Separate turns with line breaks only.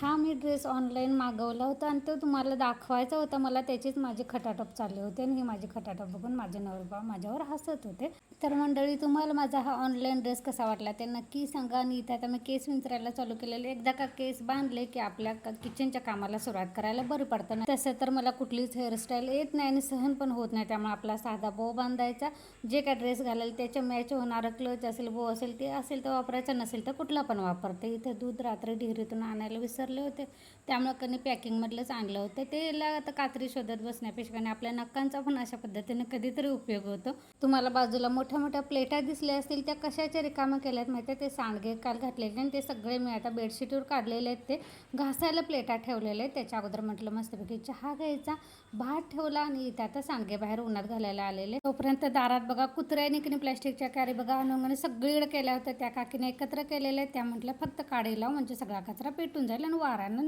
हा मी dress online मागवला होता आणि तो तुम्हाला दाखवायचा होता. मला त्याचीच माझे खटाटोप चालले होते आणि ही माझी खटाटोप बघून माझे नवरा माझ्यावर हसत होते. तर मंडळी, तुम्हाला माझा हा ऑनलाईन ड्रेस कसा वाटला ते नक्की सांगा. आणि इथे आता मी केस विंचरायला चालू केलेले. एकदा का केस बांधले की आपल्या किचनच्या कामाला सुरुवात करायला बरं पडतं ना. तसं तर मला कुठलीच हेअरस्टाईल येत नाही आणि सहन पण होत नाही. त्यामुळे आपला साधा बो बांधायचा, जे काय ड्रेस घालेल त्याच्या मॅच होणारं क्लच असेल, बो असेल ते असेल तर वापरायचं, नसेल तर कुठला पण वापरते. इथे दूध रात्री डेअरीतून आणायला विसरले होते, त्यामुळे कधी पॅकिंगमधलंच आणलं होतं. त्याला आता कात्री शोधत बसण्यापेक्षा आणि आपल्या नक्कांचा पण अशा पद्धतीने कधीतरी उपयोग होतो. तुम्हाला बाजूला मोठ्या मोठ्या प्लेटा दिसल्या असतील, त्या कशाच्या रिकाम्या केल्यात माहिती आहे? ते सांडगे काल घातलेले आणि ते सगळे मी आता बेडशीटवर काढलेले आहेत. ते घासायला प्लेटा ठेवलेले आहेत. त्याच्या अगोदर म्हटलं मस्तपैकी चहा घ्यायचा, भात ठेवला आणि इथे आता सांडगे बाहेर उन्हात घालायला आलेले. तोपर्यंत दारात बघा कुत्र्याने की प्लॅस्टिकच्या कॅरी बघा अनंगाने सगळीकडे केल्या होत्या. त्या काकीने एकत्र केलेल्या आहेत. त्या म्हटलं फक्त काढी लाव म्हणजे सगळा कचरा पेटून जाईल आणि वारानं